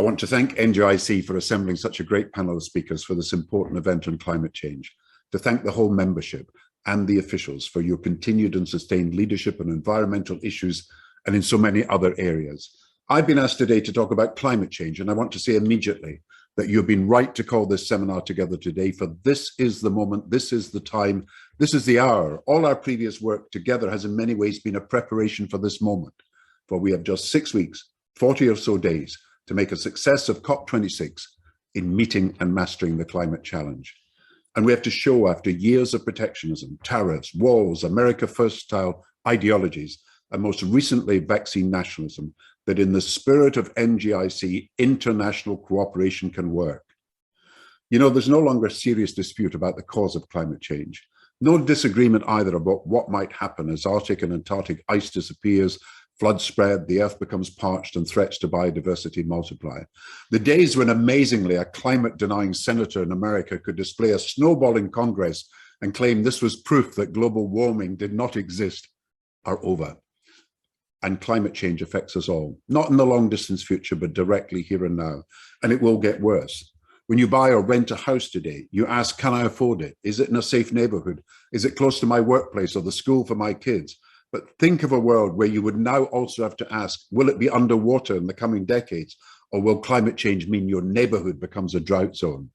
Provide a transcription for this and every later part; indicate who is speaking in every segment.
Speaker 1: I want to thank NGIC for assembling such a great panel of speakers for this important event on climate change, to thank the whole membership and the officials for your continued and sustained leadership on environmental issues and in so many other areas. I've been asked today to talk about climate change, and I want to say immediately that you've been right to call this seminar together today, for this is the moment, this is the time, this is the hour. All our previous work together has in many ways been a preparation for this moment, for we have just 6 weeks, 40 or so days, to make a success of COP26 in meeting and mastering the climate challenge. And we have to show, after years of protectionism, tariffs, walls, America First style ideologies, and most recently vaccine nationalism, that in the spirit of NGIC, international cooperation can work. You know, there's no longer a serious dispute about the cause of climate change. No disagreement either about what might happen as Arctic and Antarctic ice disappears, floods spread, the earth becomes parched, and threats to biodiversity multiply. The days when amazingly a climate-denying senator in America could display a snowball in Congress and claim this was proof that global warming did not exist are over. And climate change affects us all, not in the long distance future, but directly here and now. And it will get worse. When you buy or rent a house today, you ask, can I afford it? Is it in a safe neighborhood? Is it close to my workplace or the school for my kids? But think of a world where you would now also have to ask, will it be underwater in the coming decades? Or will climate change mean your neighborhood becomes a drought zone?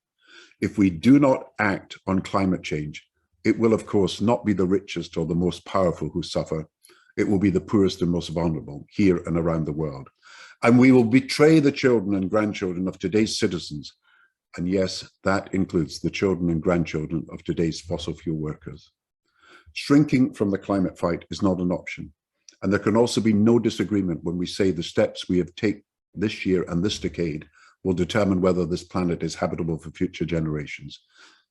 Speaker 1: If we do not act on climate change, it will, of course, not be the richest or the most powerful who suffer. It will be the poorest and most vulnerable here and around the world. And we will betray the children and grandchildren of today's citizens. And yes, that includes the children and grandchildren of today's fossil fuel workers. Shrinking from the climate fight is not an option. And there can also be no disagreement when we say the steps we have taken this year and this decade will determine whether this planet is habitable for future generations.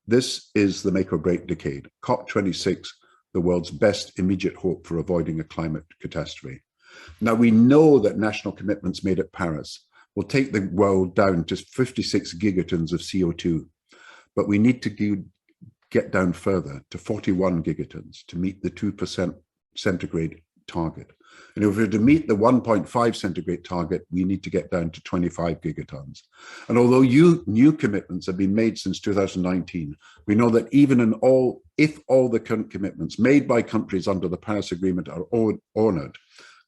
Speaker 1: This is the make or break decade. COP26, the world's best immediate hope for avoiding a climate catastrophe. Now, we know that national commitments made at Paris will take the world down to 56 gigatons of CO2, but we need to get down further to 41 gigatons to meet the 2% centigrade target. And if we're to meet the 1.5 centigrade target, we need to get down to 25 gigatons. And although new commitments have been made since 2019, we know that even if all the current commitments made by countries under the Paris Agreement are honored,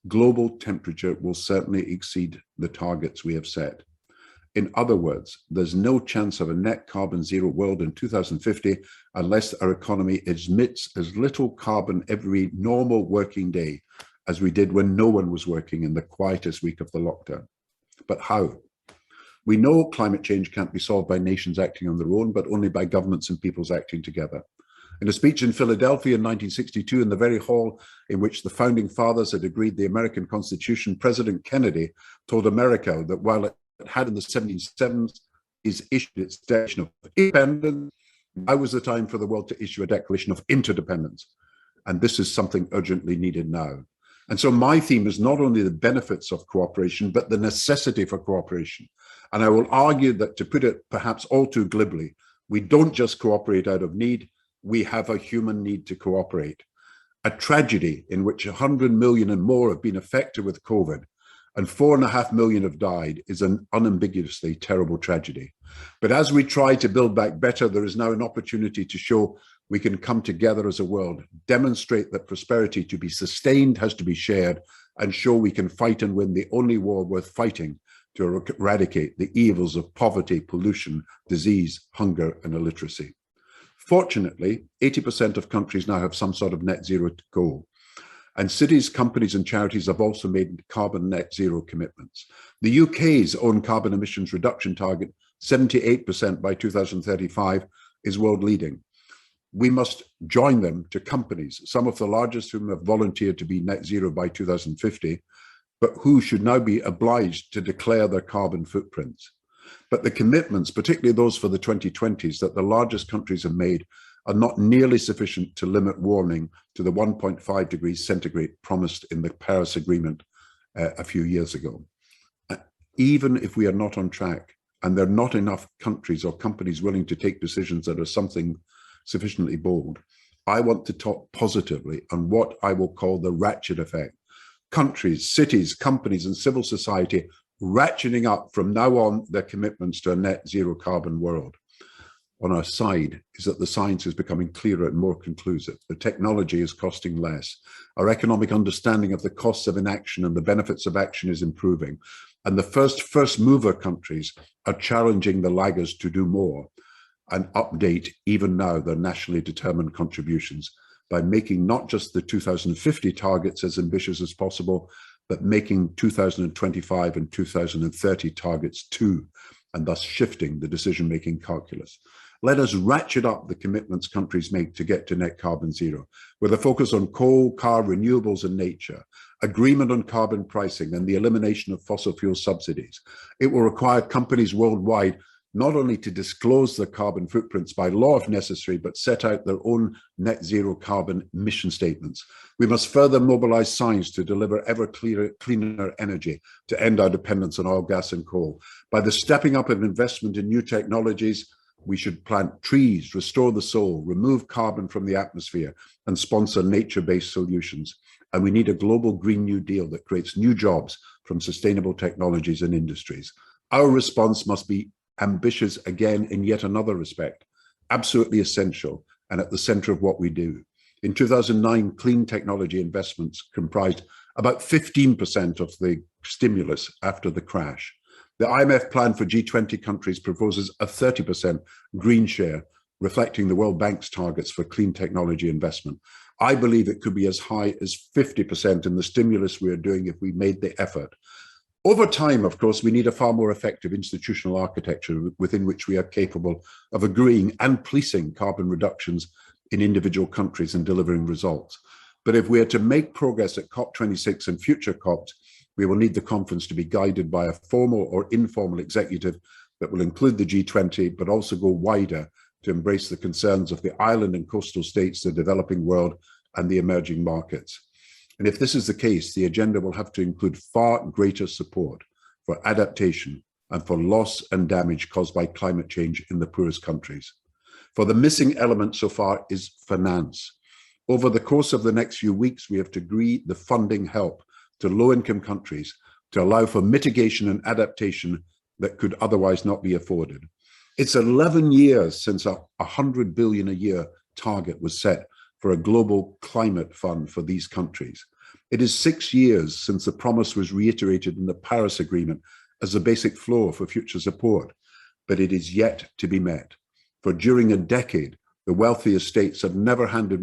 Speaker 1: global temperature will certainly exceed the targets we have set. In other words, there's no chance of a net carbon zero world in 2050 unless our economy emits as little carbon every normal working day as we did when no one was working in the quietest week of the lockdown. But how? We know climate change can't be solved by nations acting on their own, but only by governments and peoples acting together. In a speech in Philadelphia in 1962, in the very hall in which the founding fathers had agreed the American Constitution, President Kennedy told America that while it had in the 1770s issued its Declaration of Independence, now was the time for the world to issue a Declaration of Interdependence. And this is something urgently needed now. And so my theme is not only the benefits of cooperation, but the necessity for cooperation. And I will argue that, to put it perhaps all too glibly, we don't just cooperate out of need, we have a human need to cooperate. A tragedy in which 100 million and more have been affected with COVID and 4.5 million have died is an unambiguously terrible tragedy. But as we try to build back better, there is now an opportunity to show we can come together as a world, demonstrate that prosperity to be sustained has to be shared, and show we can fight and win the only war worth fighting to eradicate the evils of poverty, pollution, disease, hunger, and illiteracy. Fortunately, 80% of countries now have some sort of net zero goal. And cities, companies, and charities have also made carbon net zero commitments. The UK's own carbon emissions reduction target, 78% by 2035, is world leading. We must join them to companies, some of the largest whom have volunteered to be net zero by 2050, but who should now be obliged to declare their carbon footprints. But the commitments, particularly those for the 2020s, that the largest countries have made are not nearly sufficient to limit warming to the 1.5 degrees centigrade promised in the Paris Agreement a few years ago. Even if we are not on track, and there are not enough countries or companies willing to take decisions that are something sufficiently bold, I want to talk positively on what I will call the ratchet effect. Countries, cities, companies, and civil society ratcheting up from now on their commitments to a net zero carbon world. On our side is that the science is becoming clearer and more conclusive. The technology is costing less. Our economic understanding of the costs of inaction and the benefits of action is improving. And the first mover countries are challenging the laggers to do more and update even now their nationally determined contributions by making not just the 2050 targets as ambitious as possible, but making 2025 and 2030 targets too, and thus shifting the decision-making calculus. Let us ratchet up the commitments countries make to get to net carbon zero, with a focus on coal, car, renewables, and nature, agreement on carbon pricing, and the elimination of fossil fuel subsidies. It will require companies worldwide not only to disclose their carbon footprints by law if necessary, but set out their own net zero carbon mission statements. We must further mobilize science to deliver ever cleaner energy to end our dependence on oil, gas, and coal. By the stepping up of investment in new technologies, we should plant trees, restore the soil, remove carbon from the atmosphere, and sponsor nature-based solutions. And we need a global Green New Deal that creates new jobs from sustainable technologies and industries. Our response must be ambitious again in yet another respect, absolutely essential and at the center of what we do. In 2009, clean technology investments comprised about 15% of the stimulus after the crash. The IMF plan for G20 countries proposes a 30% green share, reflecting the World Bank's targets for clean technology investment. I believe it could be as high as 50% in the stimulus we are doing if we made the effort. Over time, of course, we need a far more effective institutional architecture within which we are capable of agreeing and policing carbon reductions in individual countries and delivering results. But if we are to make progress at COP26 and future COPs, we will need the conference to be guided by a formal or informal executive that will include the G20, but also go wider to embrace the concerns of the island and coastal states, the developing world, and the emerging markets. And if this is the case, the agenda will have to include far greater support for adaptation and for loss and damage caused by climate change in the poorest countries. For the missing element so far is finance. Over the course of the next few weeks, we have to agree the funding help to low-income countries to allow for mitigation and adaptation that could otherwise not be afforded. It's 11 years since a 100 billion a year target was set for a global climate fund for these countries. It is 6 years since the promise was reiterated in the Paris Agreement as a basic floor for future support, but it is yet to be met. For during a decade, the wealthiest states have never handed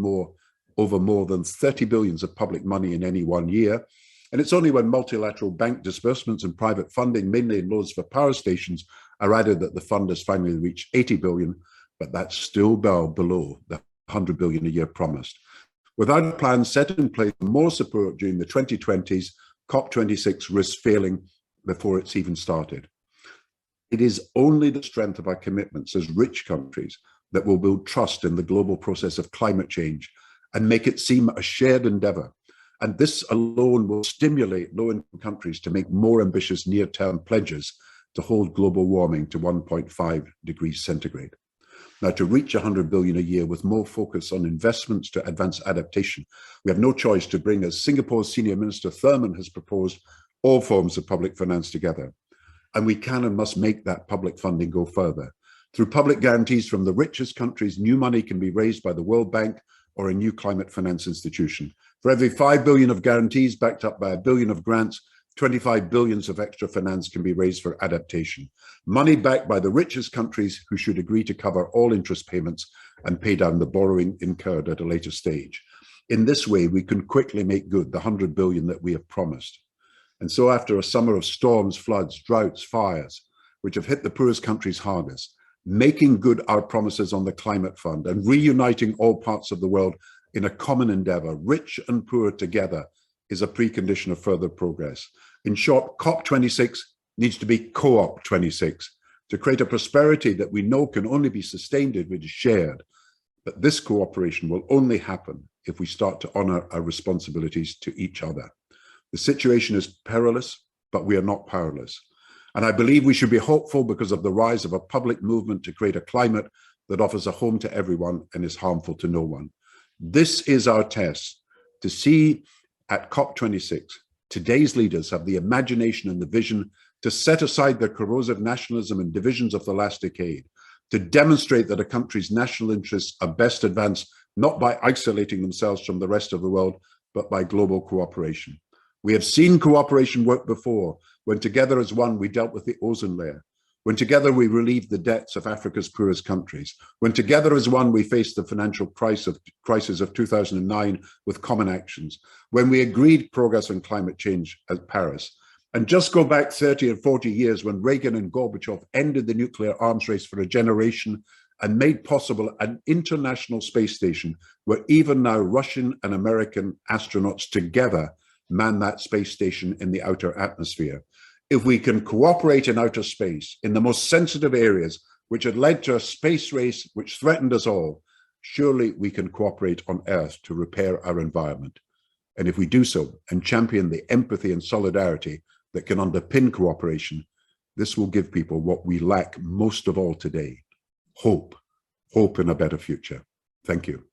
Speaker 1: over more than 30 billions of public money in any one year. And it's only when multilateral bank disbursements and private funding, mainly in loans for power stations, are added that the fund has finally reached 80 billion, but that's still below the 100 billion a year promised. Without a plan set in place for more support during the 2020s, COP26 risks failing before it's even started. It is only the strength of our commitments as rich countries that will build trust in the global process of climate change and make it seem a shared endeavor. And this alone will stimulate low-income countries to make more ambitious near-term pledges to hold global warming to 1.5 degrees centigrade. Now, to reach 100 billion a year with more focus on investments to advance adaptation, we have no choice to bring, as Singapore's Senior Minister Thurman has proposed, all forms of public finance together. And we can and must make that public funding go further. Through public guarantees from the richest countries, new money can be raised by the World Bank or a new climate finance institution. For every 5 billion of guarantees backed up by 1 billion of grants, 25 billions of extra finance can be raised for adaptation. Money backed by the richest countries who should agree to cover all interest payments and pay down the borrowing incurred at a later stage. In this way, we can quickly make good the 100 billion that we have promised. And so after a summer of storms, floods, droughts, fires, which have hit the poorest countries hardest, making good our promises on the climate fund and reuniting all parts of the world in a common endeavor, rich and poor together, is a precondition of further progress. In short, COP26 needs to be Co-op 26 to create a prosperity that we know can only be sustained if it is shared. But this cooperation will only happen if we start to honor our responsibilities to each other. The situation is perilous, but we are not powerless. And I believe we should be hopeful because of the rise of a public movement to create a climate that offers a home to everyone and is harmful to no one. This is our test, to see at COP26, today's leaders have the imagination and the vision to set aside the corrosive nationalism and divisions of the last decade, to demonstrate that a country's national interests are best advanced not by isolating themselves from the rest of the world, but by global cooperation. We have seen cooperation work before, when together as one we dealt with the ozone layer, when together we relieved the debts of Africa's poorest countries, when together as one we faced the financial crisis of 2009 with common actions, when we agreed progress on climate change at Paris. And just go back 30 and 40 years when Reagan and Gorbachev ended the nuclear arms race for a generation and made possible an international space station where even now Russian and American astronauts together man that space station in the outer atmosphere. If we can cooperate in outer space, in the most sensitive areas, which had led to a space race which threatened us all, surely we can cooperate on Earth to repair our environment. And if we do so and champion the empathy and solidarity that can underpin cooperation, this will give people what we lack most of all today: hope in a better future. Thank you.